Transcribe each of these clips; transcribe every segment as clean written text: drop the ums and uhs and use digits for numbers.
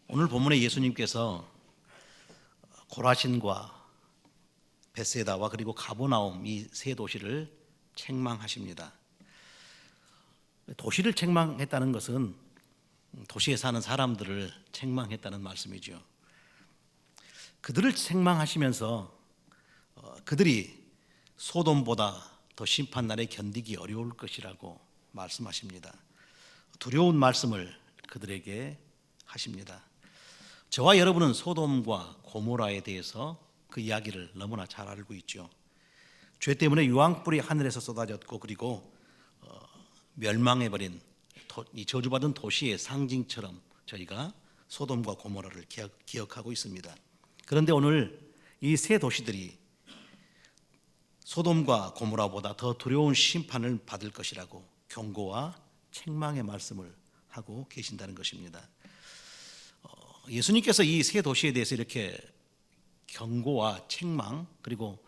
오늘 본문에 예수님께서 고라신과 벳세다와 그리고 가버나움 이 세 도시를 책망하십니다. 도시를 책망했다는 것은 도시에 사는 사람들을 책망했다는 말씀이죠. 그들을 책망하시면서 그들이 소돔보다 더 심판날에 견디기 어려울 것이라고 말씀하십니다. 두려운 말씀을 그들에게 하십니다. 저와 여러분은 소돔과 고모라에 대해서 그 이야기를 너무나 잘 알고 있죠. 죄 때문에 유황불이 하늘에서 쏟아졌고 그리고 멸망해버린 이 저주받은 도시의 상징처럼 저희가 소돔과 고모라를 기억하고 있습니다. 그런데 오늘 이 세 도시들이 소돔과 고모라보다 더 두려운 심판을 받을 것이라고 경고와 책망의 말씀을 하고 계신다는 것입니다. 예수님께서 이 세 도시에 대해서 이렇게 경고와 책망 그리고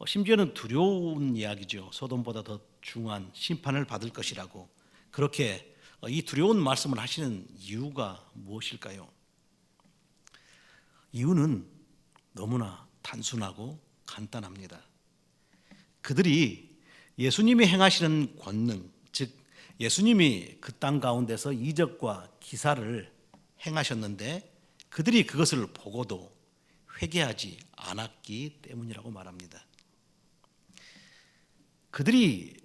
심지어는 두려운 이야기죠. 소돔보다 더 중한 심판을 받을 것이라고 그렇게 이 두려운 말씀을 하시는 이유가 무엇일까요? 이유는 너무나 단순하고 간단합니다. 그들이 예수님이 행하시는 권능, 즉 예수님이 그 땅 가운데서 이적과 기사를 행하셨는데 그들이 그것을 보고도 회개하지 않았기 때문이라고 말합니다. 그들이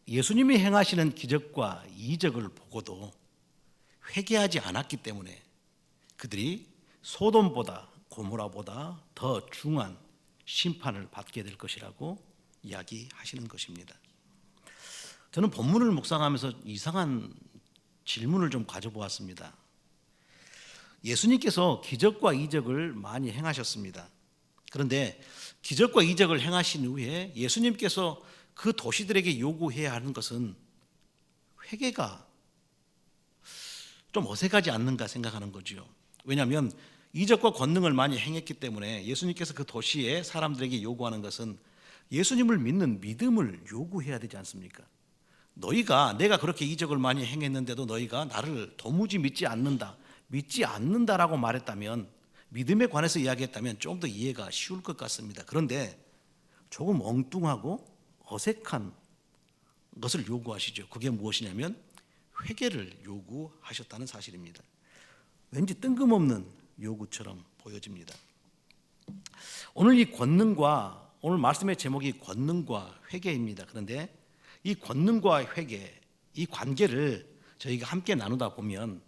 예수님이 행하시는 기적과 이적을 보고도 회개하지 않았기 때문에 그들이 소돔보다 고모라보다 더 중한 심판을 받게 될 것이라고 이야기하시는 것입니다. 저는 본문을 묵상하면서 이상한 질문을 좀 가져보았습니다. 예수님께서 기적과 이적을 많이 행하셨습니다. 그런데 기적과 이적을 행하신 후에 예수님께서 그 도시들에게 요구해야 하는 것은 회개가 좀 어색하지 않는가 생각하는 거죠. 왜냐하면 이적과 권능을 많이 행했기 때문에 예수님께서 그 도시의 사람들에게 요구하는 것은 예수님을 믿는 믿음을 요구해야 되지 않습니까? 내가 그렇게 이적을 많이 행했는데도 너희가 나를 도무지 믿지 않는다라고 말했다면, 믿음에 관해서 이야기했다면 좀 더 이해가 쉬울 것 같습니다. 그런데 조금 엉뚱하고 어색한 것을 요구하시죠. 그게 무엇이냐면 회개를 요구하셨다는 사실입니다. 왠지 뜬금없는 요구처럼 보여집니다. 오늘 오늘 말씀의 제목이 권능과 회개입니다. 그런데 이 권능과 회개, 이 관계를 저희가 함께 나누다 보면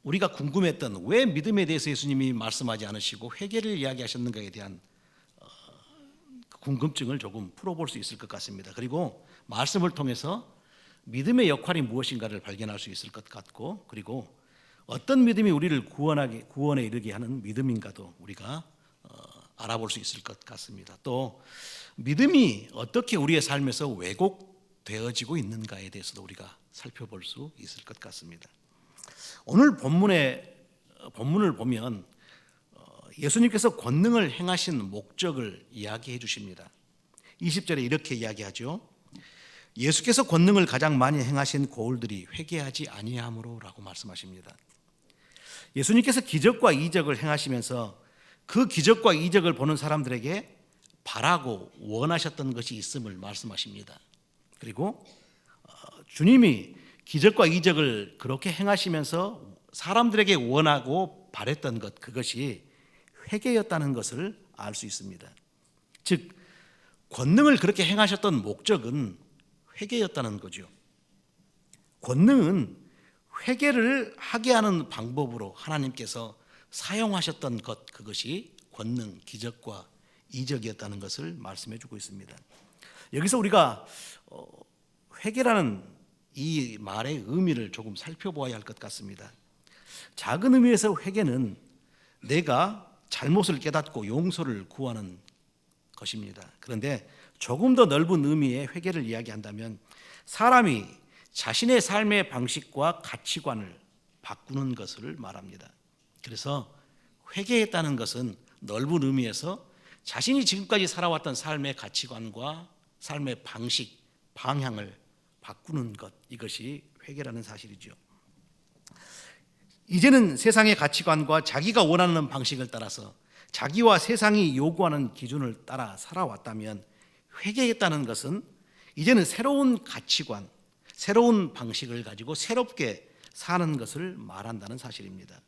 우리가 궁금했던 왜 믿음에 대해서 예수님이 말씀하지 않으시고 회개를 이야기하셨는가에 대한 궁금증을 조금 풀어볼 수 있을 것 같습니다. 그리고 말씀을 통해서 믿음의 역할이 무엇인가를 발견할 수 있을 것 같고, 그리고 어떤 믿음이 우리를 구원에 이르게 하는 믿음인가도 우리가 알아볼 수 있을 것 같습니다. 또 믿음이 어떻게 우리의 삶에서 왜곡되어지고 있는가에 대해서도 우리가 살펴볼 수 있을 것 같습니다. 오늘 본문을 보면 예수님께서 권능을 행하신 목적을 이야기해 주십니다. 20절에 이렇게 이야기하죠. 예수께서 권능을 가장 많이 행하신 고울들이 회개하지 아니함으로라고 말씀하십니다. 예수님께서 기적과 이적을 행하시면서 그 기적과 이적을 보는 사람들에게 바라고 원하셨던 것이 있음을 말씀하십니다. 그리고 주님이 기적과 이적을 그렇게 행하시면서 사람들에게 원하고 바랬던 것, 그것이 회개였다는 것을 알 수 있습니다. 즉 권능을 그렇게 행하셨던 목적은 회개였다는 거죠. 권능은 회개를 하게 하는 방법으로 하나님께서 사용하셨던 것, 그것이 권능, 기적과 이적이었다는 것을 말씀해 주고 있습니다. 여기서 우리가 회개라는 이 말의 의미를 조금 살펴보아야 할 것 같습니다. 작은 의미에서 회개는 내가 잘못을 깨닫고 용서를 구하는 것입니다. 그런데 조금 더 넓은 의미의 회개를 이야기한다면 사람이 자신의 삶의 방식과 가치관을 바꾸는 것을 말합니다. 그래서 회개했다는 것은 넓은 의미에서 자신이 지금까지 살아왔던 삶의 가치관과 삶의 방식, 방향을 바꾸는 것, 이것이 회개라는 사실이죠. 이제는 세상의 가치관과 자기가 원하는 방식을 따라서 자기와 세상이 요구하는 기준을 따라 살아왔다면, 회개했다는 것은 이제는 새로운 가치관, 새로운 방식을 가지고 새롭게 사는 것을 말한다는 사실입니다.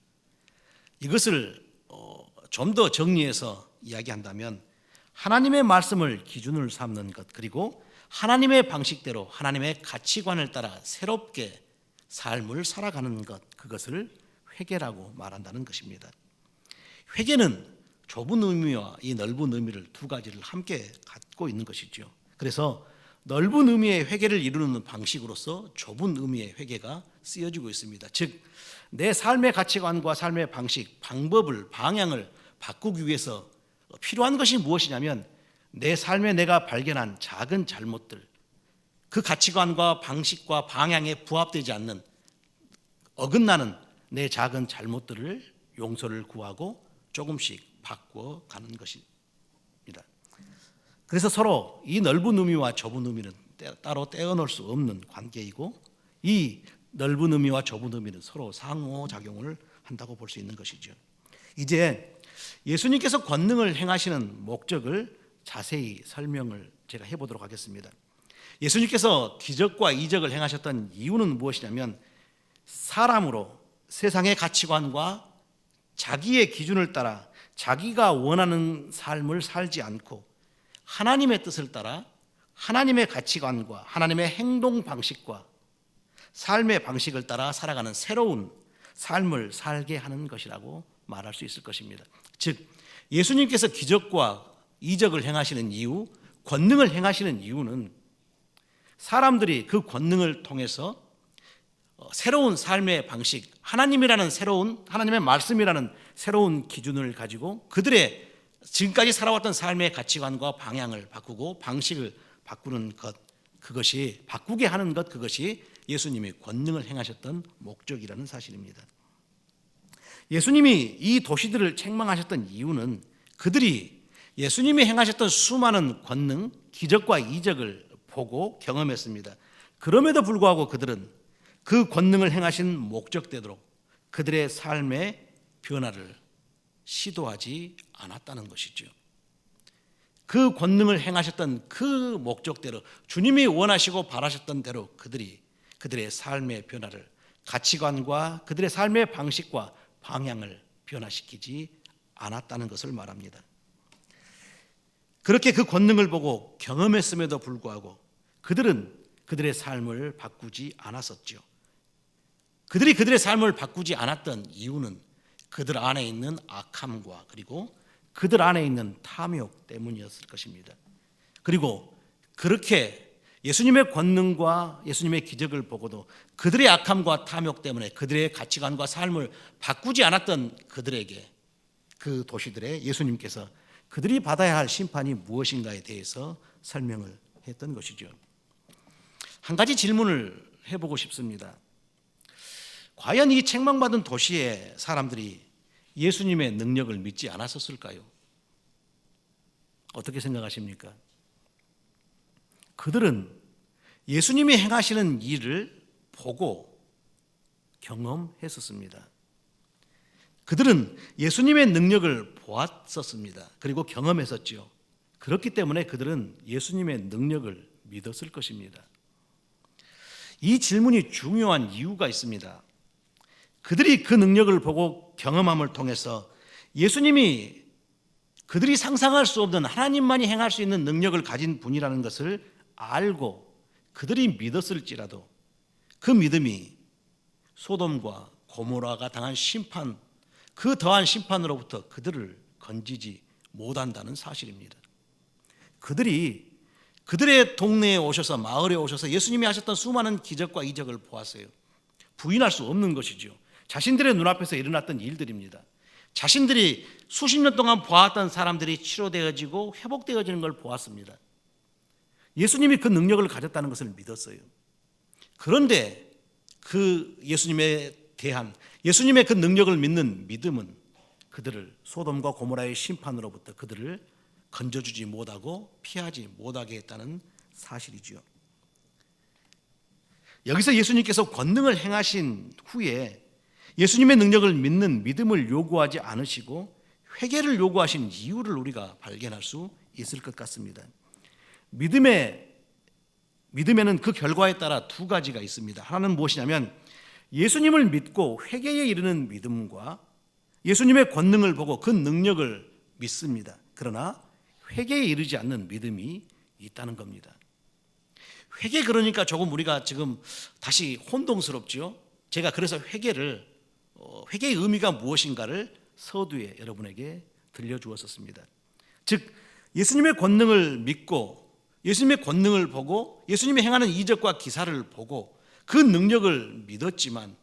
이것을 좀 더 정리해서 이야기한다면, 하나님의 말씀을 기준을 삼는 것, 그리고 하나님의 방식대로 하나님의 가치관을 따라 새롭게 삶을 살아가는 것, 그것을 회개라고 말한다는 것입니다. 회개는 좁은 의미와 이 넓은 의미를 두 가지를 함께 갖고 있는 것이죠. 그래서 넓은 의미의 회개를 이루는 방식으로서 좁은 의미의 회개가 쓰여지고 있습니다. 즉, 내 삶의 가치관과 삶의 방식, 방법을, 방향을 바꾸기 위해서 필요한 것이 무엇이냐면, 내 삶에 내가 발견한 작은 잘못들, 그 가치관과 방식과 방향에 부합되지 않는, 어긋나는 내 작은 잘못들을 용서를 구하고 조금씩 바꿔가는 것입니다. 그래서 서로 이 넓은 의미와 좁은 의미는 따로 떼어놓을 수 없는 관계이고, 이 넓은 의미와 좁은 의미는 서로 상호작용을 한다고 볼 수 있는 것이죠. 이제 예수님께서 권능을 행하시는 목적을 자세히 설명을 제가 해보도록 하겠습니다. 예수님께서 기적과 이적을 행하셨던 이유는 무엇이냐면, 사람으로 세상의 가치관과 자기의 기준을 따라 자기가 원하는 삶을 살지 않고 하나님의 뜻을 따라 하나님의 가치관과 하나님의 행동 방식과 삶의 방식을 따라 살아가는 새로운 삶을 살게 하는 것이라고 말할 수 있을 것입니다. 즉, 예수님께서 기적과 이적을 행하시는 이유, 권능을 행하시는 이유는 사람들이 그 권능을 통해서 새로운 삶의 방식, 하나님의 말씀이라는 새로운 기준을 가지고 그들의 지금까지 살아왔던 삶의 가치관과 방향을 바꾸고 방식을 바꾸는 것, 그것이 바꾸게 하는 것, 그것이 예수님이 권능을 행하셨던 목적이라는 사실입니다. 예수님이 이 도시들을 책망하셨던 이유는 그들이 예수님이 행하셨던 수많은 권능, 기적과 이적을 보고 경험했습니다. 그럼에도 불구하고 그들은 그 권능을 행하신 목적대로 그들의 삶의 변화를 시도하지 않았다는 것이죠. 그 권능을 행하셨던 그 목적대로, 주님이 원하시고 바라셨던 대로 그들이 그들의 삶의 변화를, 가치관과 그들의 삶의 방식과 방향을 변화시키지 않았다는 것을 말합니다. 그렇게 그 권능을 보고 경험했음에도 불구하고 그들은 그들의 삶을 바꾸지 않았었죠. 그들이 그들의 삶을 바꾸지 않았던 이유는 그들 안에 있는 악함과 그리고 그들 안에 있는 탐욕 때문이었을 것입니다. 그리고 그렇게 예수님의 권능과 예수님의 기적을 보고도 그들의 악함과 탐욕 때문에 그들의 가치관과 삶을 바꾸지 않았던 그들에게, 그 도시들의 예수님께서 그들이 받아야 할 심판이 무엇인가에 대해서 설명을 했던 것이죠. 한 가지 질문을 해보고 싶습니다. 과연 이 책망받은 도시의 사람들이 예수님의 능력을 믿지 않았었을까요? 어떻게 생각하십니까? 그들은 예수님이 행하시는 일을 보고 경험했었습니다. 그들은 예수님의 능력을 보았었습니다. 그리고 경험했었죠. 그렇기 때문에 그들은 예수님의 능력을 믿었을 것입니다. 이 질문이 중요한 이유가 있습니다. 그들이 그 능력을 보고 경험함을 통해서 예수님이 그들이 상상할 수 없는 하나님만이 행할 수 있는 능력을 가진 분이라는 것을 알고 그들이 믿었을지라도 그 믿음이 소돔과 고모라가 당한 심판, 그 더한 심판으로부터 그들을 건지지 못한다는 사실입니다. 그들이 그들의 동네에 오셔서, 마을에 오셔서 예수님이 하셨던 수많은 기적과 이적을 보았어요. 부인할 수 없는 것이죠. 자신들의 눈앞에서 일어났던 일들입니다. 자신들이 수십 년 동안 보았던 사람들이 치료되어지고 회복되어지는 걸 보았습니다. 예수님이 그 능력을 가졌다는 것을 믿었어요. 그런데 그 예수님에 대한, 예수님의 그 능력을 믿는 믿음은 그들을 소돔과 고모라의 심판으로부터 그들을 건져주지 못하고 피하지 못하게 했다는 사실이죠. 여기서 예수님께서 권능을 행하신 후에 예수님의 능력을 믿는 믿음을 요구하지 않으시고 회개를 요구하신 이유를 우리가 발견할 수 있을 것 같습니다. 믿음에는 그 결과에 따라 두 가지가 있습니다. 하나는 무엇이냐면 예수님을 믿고 회개에 이르는 믿음과 예수님의 권능을 보고 그 능력을 믿습니다. 그러나 회개에 이르지 않는 믿음이 있다는 겁니다. 회개 그러니까 조금 우리가 지금 다시 혼동스럽죠. 제가 그래서 회개의 의미가 무엇인가를 서두에 여러분에게 들려주었었습니다. 즉 예수님의 권능을 믿고 예수님의 권능을 보고 예수님이 행하는 이적과 기사를 보고 그 능력을 믿었지만,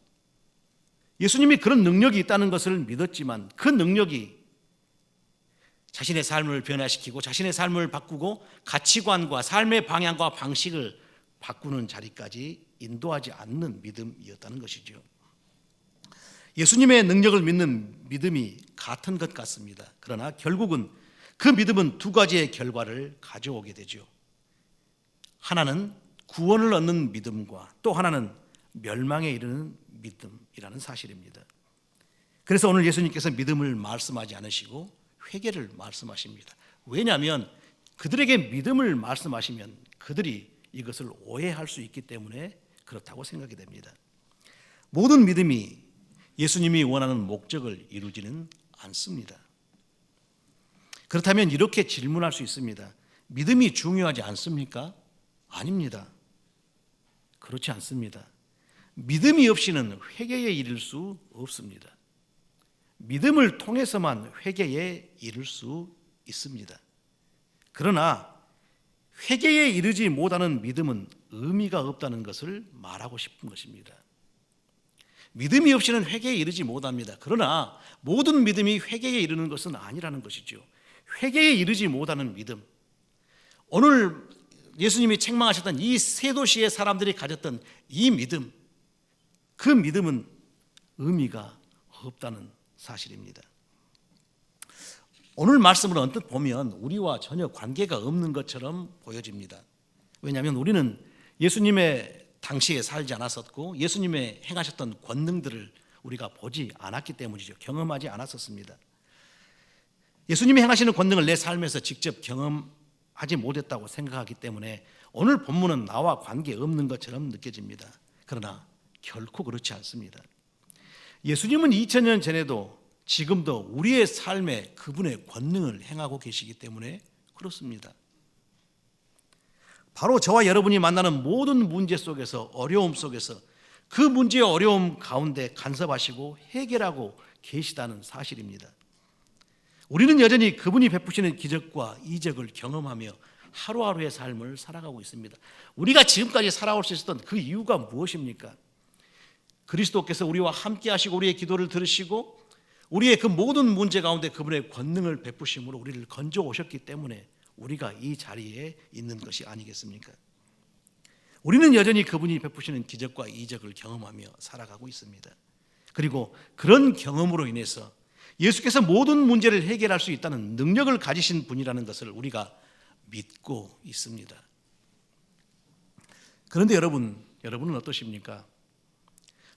예수님이 그런 능력이 있다는 것을 믿었지만 그 능력이 자신의 삶을 변화시키고 자신의 삶을 바꾸고 가치관과 삶의 방향과 방식을 바꾸는 자리까지 인도하지 않는 믿음이었다는 것이죠. 예수님의 능력을 믿는 믿음이 같은 것 같습니다. 그러나 결국은 그 믿음은 두 가지의 결과를 가져오게 되죠. 하나는 구원을 얻는 믿음과 또 하나는 멸망에 이르는 믿음이라는 사실입니다. 그래서 오늘 예수님께서 믿음을 말씀하지 않으시고 회개를 말씀하십니다. 왜냐하면 그들에게 믿음을 말씀하시면 그들이 이것을 오해할 수 있기 때문에 그렇다고 생각이 됩니다. 모든 믿음이 예수님이 원하는 목적을 이루지는 않습니다. 그렇다면 이렇게 질문할 수 있습니다. 믿음이 중요하지 않습니까? 아닙니다. 그렇지 않습니다. 믿음이 없이는 회개에 이를 수 없습니다. 믿음을 통해서만 회개에 이를 수 있습니다. 그러나 회개에 이르지 못하는 믿음은 의미가 없다는 것을 말하고 싶은 것입니다. 믿음이 없이는 회개에 이르지 못합니다. 그러나 모든 믿음이 회개에 이르는 것은 아니라는 것이죠. 회개에 이르지 못하는 믿음, 오늘 예수님이 책망하셨던 이 세 도시의 사람들이 가졌던 이 믿음, 그 믿음은 의미가 없다는 사실입니다. 오늘 말씀을 언뜻 보면 우리와 전혀 관계가 없는 것처럼 보여집니다. 왜냐하면 우리는 예수님의 당시에 살지 않았었고 예수님의 행하셨던 권능들을 우리가 보지 않았기 때문이죠. 경험하지 않았었습니다. 예수님이 행하시는 권능을 내 삶에서 직접 경험하지 못했다고 생각하기 때문에 오늘 본문은 나와 관계없는 것처럼 느껴집니다. 그러나 결코 그렇지 않습니다. 예수님은 2000년 전에도 지금도 우리의 삶에 그분의 권능을 행하고 계시기 때문에 그렇습니다. 바로 저와 여러분이 만나는 모든 문제 속에서, 어려움 속에서 그 문제의 어려움 가운데 간섭하시고 해결하고 계시다는 사실입니다. 우리는 여전히 그분이 베푸시는 기적과 이적을 경험하며 하루하루의 삶을 살아가고 있습니다. 우리가 지금까지 살아올 수 있었던 그 이유가 무엇입니까? 그리스도께서 우리와 함께 하시고 우리의 기도를 들으시고 우리의 그 모든 문제 가운데 그분의 권능을 베푸심으로 우리를 건져 오셨기 때문에 우리가 이 자리에 있는 것이 아니겠습니까? 우리는 여전히 그분이 베푸시는 기적과 이적을 경험하며 살아가고 있습니다. 그리고 그런 경험으로 인해서 예수께서 모든 문제를 해결할 수 있다는 능력을 가지신 분이라는 것을 우리가 믿고 있습니다. 그런데 여러분은 어떠십니까?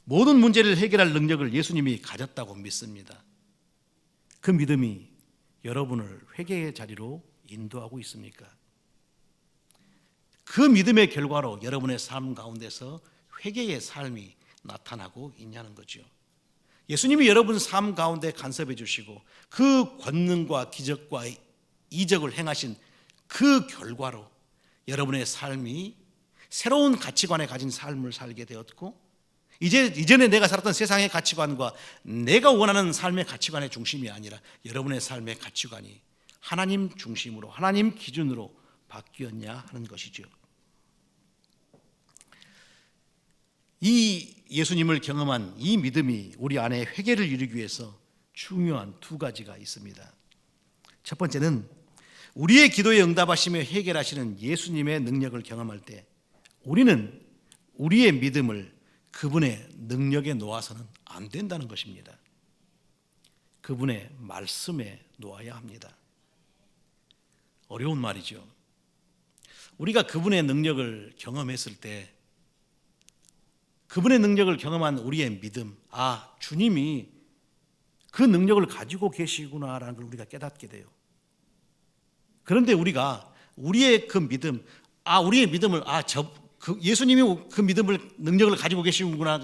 모든 문제를 해결할 능력을 예수님이 가졌다고 믿습니다. 그 믿음이 여러분을 회개의 자리로 인도하고 있습니까? 그 믿음의 결과로 여러분의 삶 가운데서 회개의 삶이 나타나고 있냐는 거죠. 예수님이 여러분 삶 가운데 간섭해 주시고 그 권능과 기적과 이적을 행하신 그 결과로 여러분의 삶이 새로운 가치관에 가진 삶을 살게 되었고 이전에 내가 살았던 세상의 가치관과 내가 원하는 삶의 가치관의 중심이 아니라 여러분의 삶의 가치관이 하나님 중심으로 하나님 기준으로 바뀌었냐 하는 것이죠. 이 예수님을 경험한 이 믿음이 우리 안에 회개를 이루기 위해서 중요한 두 가지가 있습니다. 첫 번째는 우리의 기도에 응답하시며 해결하시는 예수님의 능력을 경험할 때 우리는 우리의 믿음을 그분의 능력에 놓아서는 안 된다는 것입니다. 그분의 말씀에 놓아야 합니다. 어려운 말이죠. 우리가 그분의 능력을 경험했을 때 그분의 능력을 경험한 우리의 믿음, 주님이 그 능력을 가지고 계시구나라는 걸 우리가 깨닫게 돼요. 그런데 우리가 우리의 그 믿음, 우리의 믿음을 예수님이 그 능력을 가지고 계시구나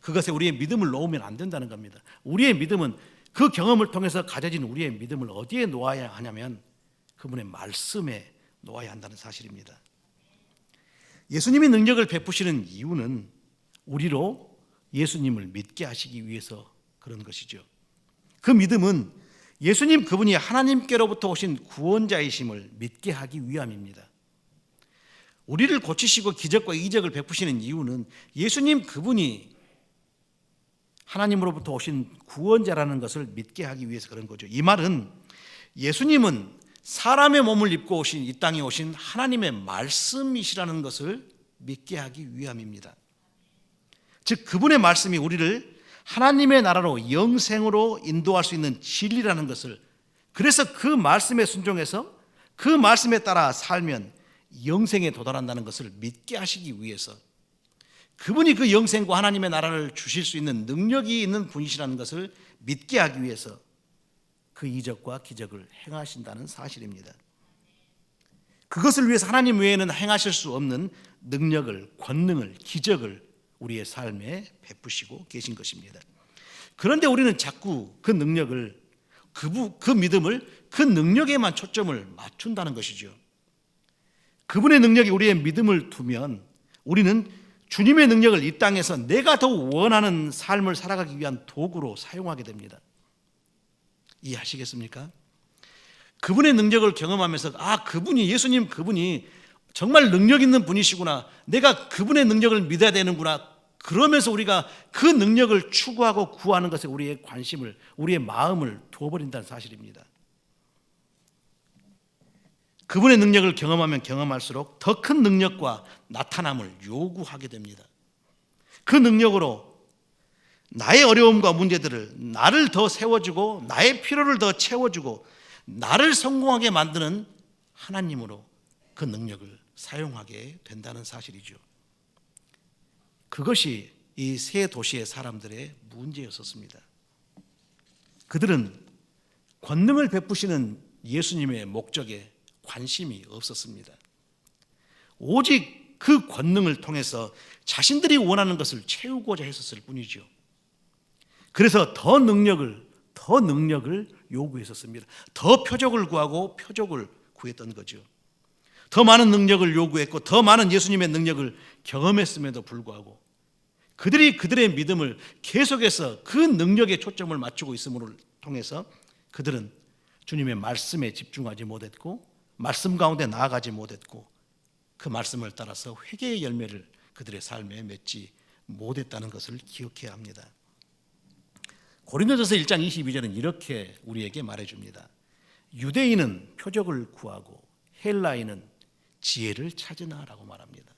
그것에 우리의 믿음을 놓으면 안 된다는 겁니다. 우리의 믿음은 그 경험을 통해서 가져진 우리의 믿음을 어디에 놓아야 하냐면 그분의 말씀에 놓아야 한다는 사실입니다. 예수님이 능력을 베푸시는 이유는 우리로 예수님을 믿게 하시기 위해서 그런 것이죠. 그 믿음은 예수님 그분이 하나님께로부터 오신 구원자이심을 믿게 하기 위함입니다. 우리를 고치시고 기적과 이적을 베푸시는 이유는 예수님 그분이 하나님으로부터 오신 구원자라는 것을 믿게 하기 위해서 그런 거죠. 이 말은 예수님은 사람의 몸을 입고 오신 이 땅에 오신 하나님의 말씀이시라는 것을 믿게 하기 위함입니다. 즉 그분의 말씀이 우리를 하나님의 나라로 영생으로 인도할 수 있는 진리라는 것을, 그래서 그 말씀에 순종해서 그 말씀에 따라 살면 영생에 도달한다는 것을 믿게 하시기 위해서, 그분이 그 영생과 하나님의 나라를 주실 수 있는 능력이 있는 분이시라는 것을 믿게 하기 위해서 그 이적과 기적을 행하신다는 사실입니다. 그것을 위해서 하나님 외에는 행하실 수 없는 능력을, 권능을, 기적을 우리의 삶에 베푸시고 계신 것입니다. 그런데 우리는 자꾸 그 능력을, 그 믿음을 그 능력에만 초점을 맞춘다는 것이죠. 그분의 능력이 우리의 믿음을 두면 우리는 주님의 능력을 이 땅에서 내가 더 원하는 삶을 살아가기 위한 도구로 사용하게 됩니다. 이해하시겠습니까? 그분의 능력을 경험하면서 그분이, 예수님 그분이 정말 능력 있는 분이시구나, 내가 그분의 능력을 믿어야 되는구나, 그러면서 우리가 그 능력을 추구하고 구하는 것에 우리의 관심을, 우리의 마음을 두어버린다는 사실입니다. 그분의 능력을 경험하면 경험할수록 더 큰 능력과 나타남을 요구하게 됩니다. 그 능력으로 나의 어려움과 문제들을, 나를 더 세워주고 나의 필요를 더 채워주고 나를 성공하게 만드는 하나님으로 그 능력을 사용하게 된다는 사실이죠. 그것이 이 세 도시의 사람들의 문제였었습니다. 그들은 권능을 베푸시는 예수님의 목적에 관심이 없었습니다. 오직 그 권능을 통해서 자신들이 원하는 것을 채우고자 했었을 뿐이죠. 그래서 더 능력을 요구했었습니다. 더 표적을 구하고 표적을 구했던 거죠. 더 많은 능력을 요구했고 더 많은 예수님의 능력을 경험했음에도 불구하고 그들의 믿음을 계속해서 그 능력에 초점을 맞추고 있음을 통해서 그들은 주님의 말씀에 집중하지 못했고 말씀 가운데 나아가지 못했고 그 말씀을 따라서 회개의 열매를 그들의 삶에 맺지 못했다는 것을 기억해야 합니다. 고린도전서 1장 22절은 이렇게 우리에게 말해줍니다. 유대인은 표적을 구하고 헬라인은 지혜를 찾으나라고 말합니다.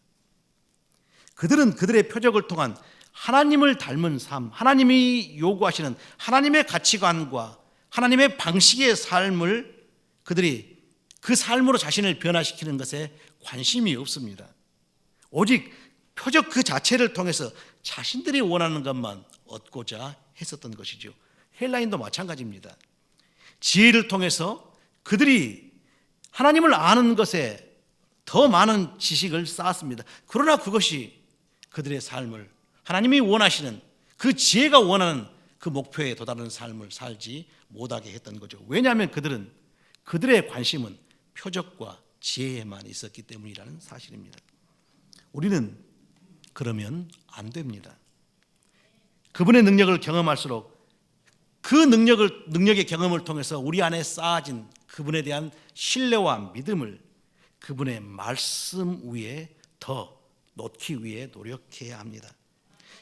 그들은 그들의 표적을 통한 하나님을 닮은 삶, 하나님이 요구하시는 하나님의 가치관과 하나님의 방식의 삶을 그들이 그 삶으로 자신을 변화시키는 것에 관심이 없습니다. 오직 표적 그 자체를 통해서 자신들이 원하는 것만 얻고자 했었던 것이죠. 헬라인도 마찬가지입니다. 지혜를 통해서 그들이 하나님을 아는 것에 더 많은 지식을 쌓았습니다. 그러나 그것이 그들의 삶을 하나님이 원하시는 그 지혜가 원하는 그 목표에 도달하는 삶을 살지 못하게 했던 거죠. 왜냐하면 그들의 관심은 표적과 지혜에만 있었기 때문이라는 사실입니다. 우리는 그러면 안 됩니다. 그분의 능력을 경험할수록 그 능력의 경험을 통해서 우리 안에 쌓아진 그분에 대한 신뢰와 믿음을 그분의 말씀 위에 더 놓기 위해 노력해야 합니다.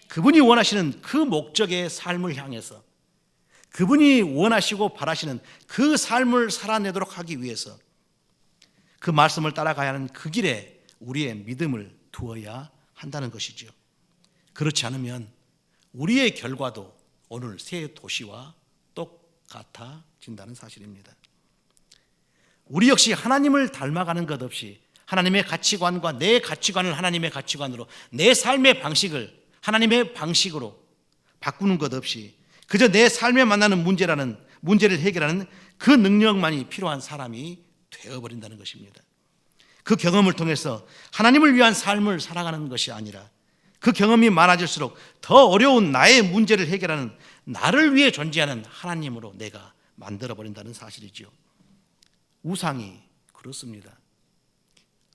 그분이 원하시는 그 목적의 삶을 향해서 그분이 원하시고 바라시는 그 삶을 살아내도록 하기 위해서 그 말씀을 따라가야 하는 그 길에 우리의 믿음을 두어야 한다는 것이죠. 그렇지 않으면 우리의 결과도 오늘 세 도시와 똑같아진다는 사실입니다. 우리 역시 하나님을 닮아가는 것 없이 하나님의 가치관과 내 가치관을 하나님의 가치관으로 내 삶의 방식을 하나님의 방식으로 바꾸는 것 없이 그저 내 삶에 만나는 문제를 해결하는 그 능력만이 필요한 사람이 되어버린다는 것입니다. 그 경험을 통해서 하나님을 위한 삶을 살아가는 것이 아니라 그 경험이 많아질수록 더 어려운 나의 문제를 해결하는 나를 위해 존재하는 하나님으로 내가 만들어버린다는 사실이죠. 우상이 그렇습니다.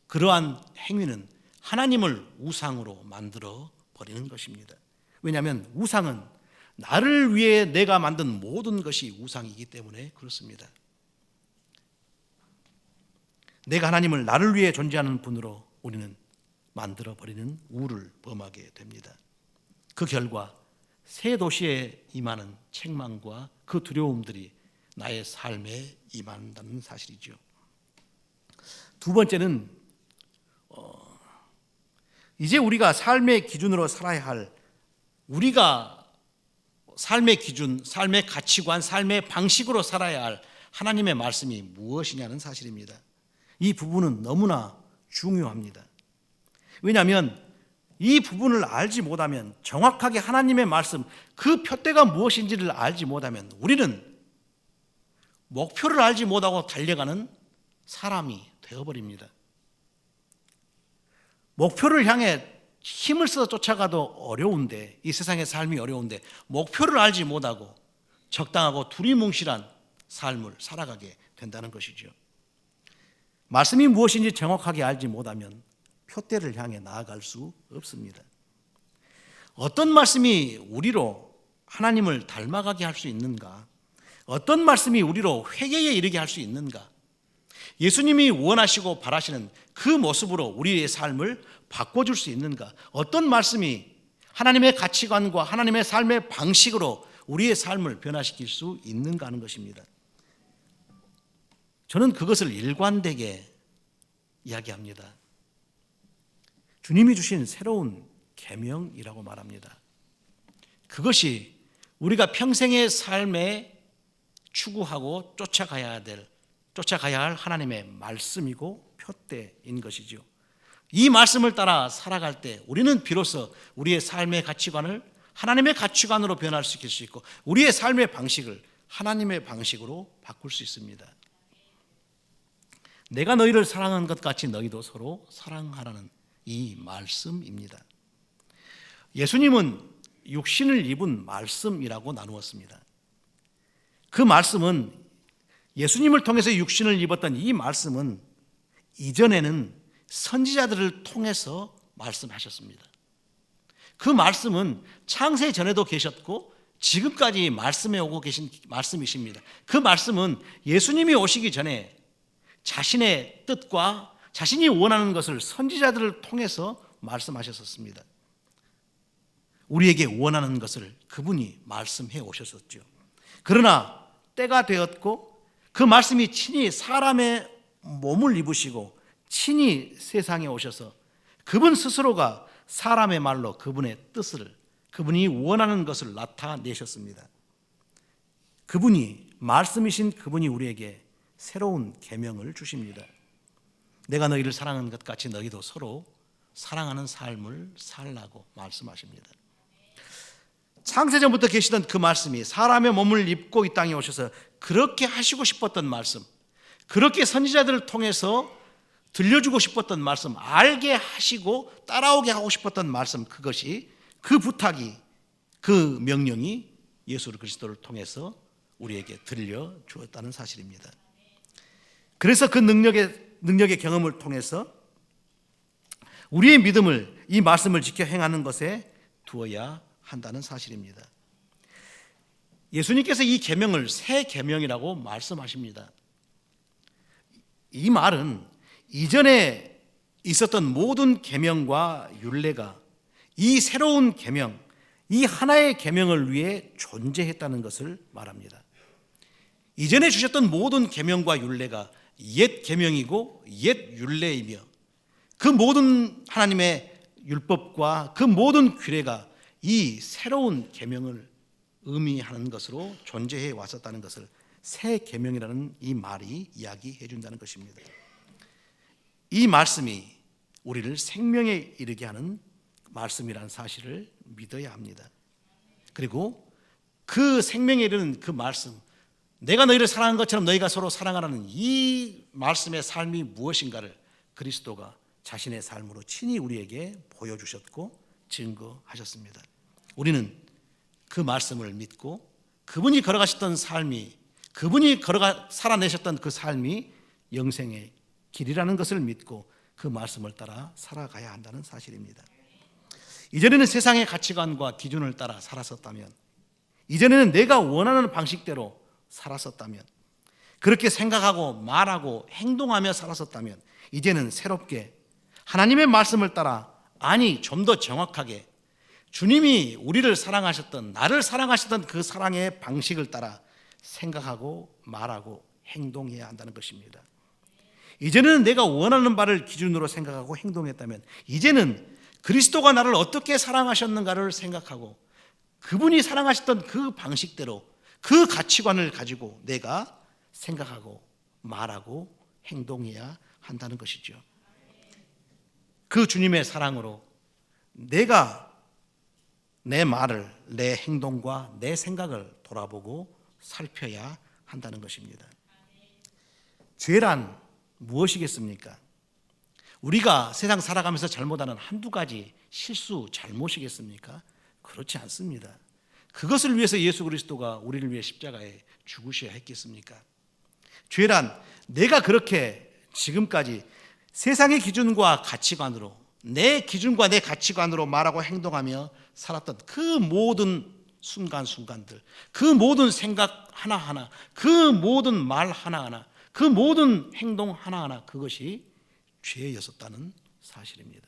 그러한 행위는 하나님을 우상으로 만들어버리는 것입니다. 왜냐하면 우상은 나를 위해 내가 만든 모든 것이 우상이기 때문에 그렇습니다. 내가 하나님을 나를 위해 존재하는 분으로 우리는 만들어버리는 우를 범하게 됩니다. 그 결과 새 도시에 임하는 책망과 그 두려움들이 나의 삶에 임한다는 사실이죠. 두 번째는 이제 우리가 삶의 기준으로 살아야 할, 우리가 삶의 기준, 삶의 가치관, 삶의 방식으로 살아야 할 하나님의 말씀이 무엇이냐는 사실입니다. 이 부분은 너무나 중요합니다. 왜냐하면 이 부분을 알지 못하면, 정확하게 하나님의 말씀, 그 표대가 무엇인지를 알지 못하면 우리는 목표를 알지 못하고 달려가는 사람이 되어버립니다. 목표를 향해 힘을 써서 쫓아가도 어려운데, 이 세상의 삶이 어려운데 목표를 알지 못하고 적당하고 두리뭉실한 삶을 살아가게 된다는 것이죠. 말씀이 무엇인지 정확하게 알지 못하면 표대를 향해 나아갈 수 없습니다. 어떤 말씀이 우리로 하나님을 닮아가게 할 수 있는가? 어떤 말씀이 우리로 회개에 이르게 할 수 있는가? 예수님이 원하시고 바라시는 그 모습으로 우리의 삶을 바꿔줄 수 있는가? 어떤 말씀이 하나님의 가치관과 하나님의 삶의 방식으로 우리의 삶을 변화시킬 수 있는가 하는 것입니다. 저는 그것을 일관되게 이야기합니다. 주님이 주신 새로운 계명이라고 말합니다. 그것이 우리가 평생의 삶에 추구하고 쫓아가야 할 하나님의 말씀이고 표대인 것이죠. 이 말씀을 따라 살아갈 때 우리는 비로소 우리의 삶의 가치관을 하나님의 가치관으로 변화시킬 수 있고, 우리의 삶의 방식을 하나님의 방식으로 바꿀 수 있습니다. 내가 너희를 사랑한 것 같이 너희도 서로 사랑하라는 이 말씀입니다. 예수님은 육신을 입은 말씀이라고 나누었습니다. 그 말씀은, 예수님을 통해서 육신을 입었던 이 말씀은 이전에는 선지자들을 통해서 말씀하셨습니다. 그 말씀은 창세 전에도 계셨고 지금까지 말씀해 오고 계신 말씀이십니다. 그 말씀은 예수님이 오시기 전에 자신의 뜻과 자신이 원하는 것을 선지자들을 통해서 말씀하셨습니다. 우리에게 원하는 것을 그분이 말씀해 오셨었죠. 그러나 때가 되었고 그 말씀이 친히 사람의 몸을 입으시고 친히 세상에 오셔서 그분 스스로가 사람의 말로 그분의 뜻을, 그분이 원하는 것을 나타내셨습니다. 그분이, 말씀이신 그분이 우리에게 새로운 계명을 주십니다. 내가 너희를 사랑하는 것 같이 너희도 서로 사랑하는 삶을 살라고 말씀하십니다. 창세전부터 계시던 그 말씀이 사람의 몸을 입고 이 땅에 오셔서 그렇게 하시고 싶었던 말씀, 그렇게 선지자들을 통해서 들려주고 싶었던 말씀, 알게 하시고 따라오게 하고 싶었던 말씀, 그것이, 그 부탁이, 그 명령이 예수 그리스도를 통해서 우리에게 들려주었다는 사실입니다. 그래서 그 능력의 경험을 통해서 우리의 믿음을, 이 말씀을 지켜 행하는 것에 두어야 한다는 사실입니다. 예수님께서 이 계명을 새 계명이라고 말씀하십니다. 이 말은 이전에 있었던 모든 계명과 율례가 이 새로운 계명, 이 하나의 계명을 위해 존재했다는 것을 말합니다. 이전에 주셨던 모든 계명과 율례가 옛 계명이고 옛 율례이며 그 모든 하나님의 율법과 그 모든 규례가 이 새로운 계명을 의미하는 것으로 존재해 왔었다는 것을 새 계명이라는 이 말이 이야기해 준다는 것입니다. 이 말씀이 우리를 생명에 이르게 하는 말씀이라는 사실을 믿어야 합니다. 그리고 그 생명에 이르는 그 말씀, 내가 너희를 사랑한 것처럼 너희가 서로 사랑하라는 이 말씀의 삶이 무엇인가를 그리스도가 자신의 삶으로 친히 우리에게 보여주셨고 증거하셨습니다. 우리는 그 말씀을 믿고 그분이 걸어가셨던 삶이, 그분이 살아내셨던 그 삶이 영생의 길이라는 것을 믿고 그 말씀을 따라 살아가야 한다는 사실입니다. 이전에는 세상의 가치관과 기준을 따라 살았었다면, 이전에는 내가 원하는 방식대로 살았었다면, 그렇게 생각하고 말하고 행동하며 살았었다면, 이제는 새롭게 하나님의 말씀을 따라, 아니 좀 더 정확하게 주님이 우리를 사랑하셨던, 나를 사랑하셨던 그 사랑의 방식을 따라 생각하고 말하고 행동해야 한다는 것입니다. 이제는 내가 원하는 바를 기준으로 생각하고 행동했다면, 이제는 그리스도가 나를 어떻게 사랑하셨는가를 생각하고 그분이 사랑하셨던 그 방식대로 그 가치관을 가지고 내가 생각하고 말하고 행동해야 한다는 것이죠. 그 주님의 사랑으로 내가 내 말을, 내 행동과 내 생각을 돌아보고 살펴야 한다는 것입니다. 죄란 무엇이겠습니까? 우리가 세상 살아가면서 잘못하는 한두 가지 실수, 잘못이겠습니까? 그렇지 않습니다. 그것을 위해서 예수 그리스도가 우리를 위해 십자가에 죽으셔야 했겠습니까? 죄란 내가 그렇게 지금까지 세상의 기준과 가치관으로, 내 기준과 내 가치관으로 말하고 행동하며 살았던 그 모든 순간순간들, 그 모든 생각 하나하나, 그 모든 말 하나하나, 그 모든 행동 하나하나, 그것이 죄였었다는 사실입니다.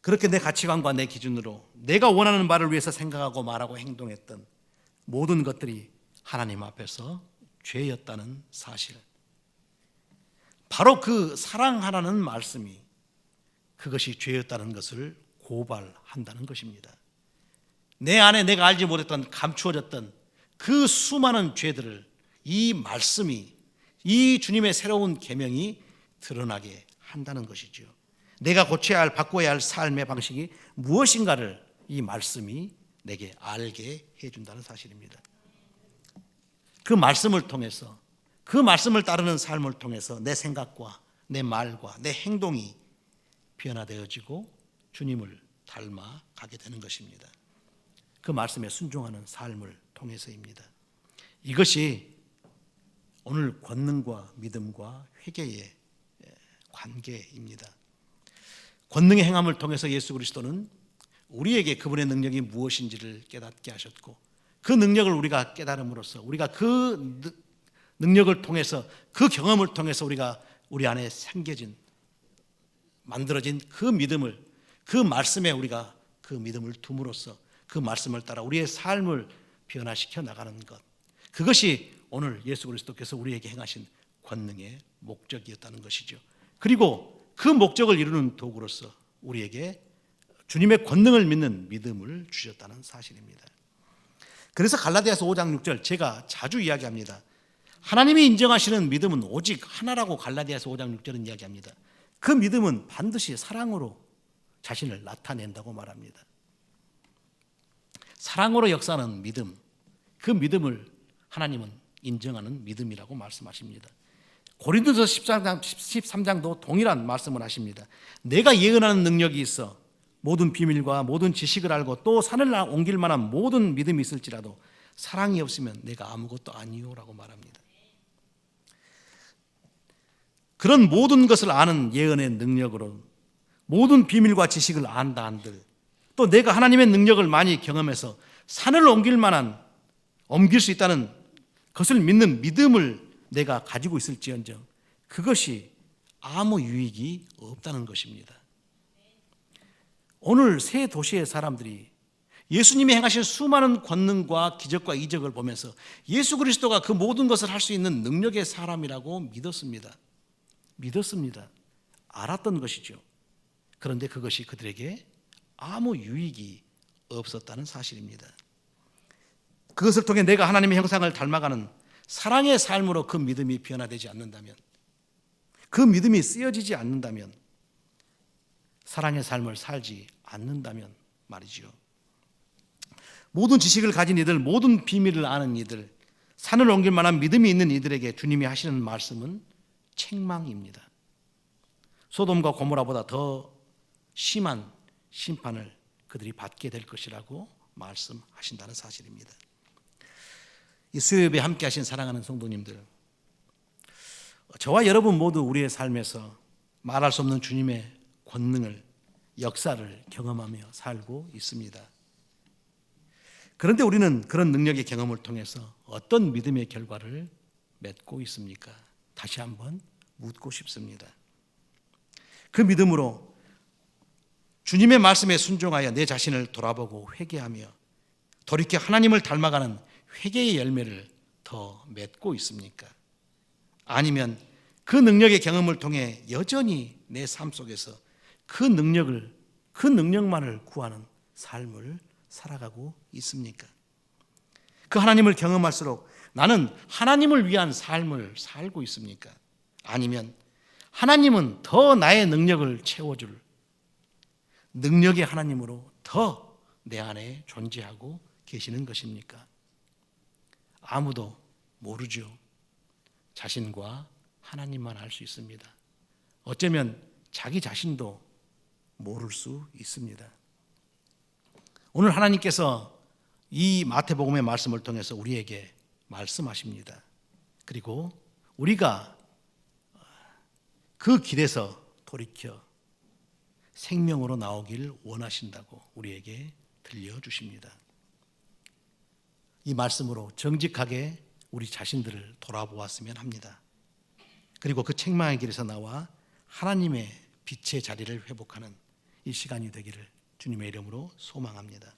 그렇게 내 가치관과 내 기준으로 내가 원하는 바를 위해서 생각하고 말하고 행동했던 모든 것들이 하나님 앞에서 죄였다는 사실, 바로 그 사랑하라는 말씀이 그것이 죄였다는 것을 고발한다는 것입니다. 내 안에 내가 알지 못했던, 감추어졌던 그 수많은 죄들을 이 말씀이, 이 주님의 새로운 계명이 드러나게 한다는 것이죠. 내가 고쳐야 할, 바꿔야 할 삶의 방식이 무엇인가를 이 말씀이 내게 알게 해준다는 사실입니다. 그 말씀을 통해서, 그 말씀을 따르는 삶을 통해서 내 생각과 내 말과 내 행동이 변화되어지고 주님을 닮아가게 되는 것입니다. 그 말씀에 순종하는 삶을 통해서입니다. 이것이 오늘 권능과 믿음과 회개의 관계입니다. 권능의 행함을 통해서 예수 그리스도는 우리에게 그분의 능력이 무엇인지를 깨닫게 하셨고, 그 능력을 우리가 깨달음으로써 우리가 그 능력을 통해서, 그 경험을 통해서 우리가 우리 안에 생겨진, 만들어진 그 믿음을, 그 말씀에 우리가 그 믿음을 둠으로써 그 말씀을 따라 우리의 삶을 변화시켜 나가는 것, 그것이 오늘 예수 그리스도께서 우리에게 행하신 권능의 목적이었다는 것이죠. 그리고 그 목적을 이루는 도구로서 우리에게 주님의 권능을 믿는 믿음을 주셨다는 사실입니다. 그래서 갈라디아서 5장 6절, 제가 자주 이야기합니다. 하나님이 인정하시는 믿음은 오직 하나라고 갈라디아서 5장 6절은 이야기합니다. 그 믿음은 반드시 사랑으로 자신을 나타낸다고 말합니다. 사랑으로 역사하는 믿음, 그 믿음을 하나님은 인정하는 믿음이라고 말씀하십니다. 고린도서 13장도 동일한 말씀을 하십니다. 내가 예언하는 능력이 있어 모든 비밀과 모든 지식을 알고 또 산을 옮길 만한 모든 믿음이 있을지라도 사랑이 없으면 내가 아무것도 아니요라고 말합니다. 그런 모든 것을 아는 예언의 능력으로 모든 비밀과 지식을 안다 한들, 또 내가 하나님의 능력을 많이 경험해서 산을 옮길 수 있다는 것을 믿는 믿음을 내가 가지고 있을지언정 그것이 아무 유익이 없다는 것입니다. 오늘 새 도시의 사람들이 예수님이 행하신 수많은 권능과 기적과 이적을 보면서 예수 그리스도가 그 모든 것을 할 수 있는 능력의 사람이라고 믿었습니다. 알았던 것이죠. 그런데 그것이 그들에게 아무 유익이 없었다는 사실입니다. 그것을 통해 내가 하나님의 형상을 닮아가는 사랑의 삶으로 그 믿음이 변화되지 않는다면, 그 믿음이 쓰여지지 않는다면 사랑의 삶을 살지 않는다면 말이죠. 모든 지식을 가진 이들, 모든 비밀을 아는 이들, 산을 옮길 만한 믿음이 있는 이들에게 주님이 하시는 말씀은 책망입니다. 소돔과 고모라보다 더 심한 심판을 그들이 받게 될 것이라고 말씀하신다는 사실입니다. 이 수요예배 함께 하신 사랑하는 성도님들, 저와 여러분 모두 우리의 삶에서 말할 수 없는 주님의 권능을, 역사를 경험하며 살고 있습니다. 그런데 우리는 그런 능력의 경험을 통해서 어떤 믿음의 결과를 맺고 있습니까? 다시 한번 묻고 싶습니다. 그 믿음으로 주님의 말씀에 순종하여 내 자신을 돌아보고 회개하며 돌이켜 하나님을 닮아가는 회개의 열매를 더 맺고 있습니까? 아니면 그 능력의 경험을 통해 여전히 내 삶 속에서 그 능력만을 구하는 삶을 살아가고 있습니까? 그 하나님을 경험할수록 나는 하나님을 위한 삶을 살고 있습니까? 아니면 하나님은 더 나의 능력을 채워줄 능력의 하나님으로 더 내 안에 존재하고 계시는 것입니까? 아무도 모르죠. 자신과 하나님만 알 수 있습니다. 어쩌면 자기 자신도 모를 수 있습니다. 오늘 하나님께서 이 마태복음의 말씀을 통해서 우리에게 말씀하십니다. 그리고 우리가 그 길에서 돌이켜 생명으로 나오길 원하신다고 우리에게 들려주십니다. 이 말씀으로 정직하게 우리 자신들을 돌아보았으면 합니다. 그리고 그 책망의 길에서 나와 하나님의 빛의 자리를 회복하는 이 시간이 되기를 주님의 이름으로 소망합니다.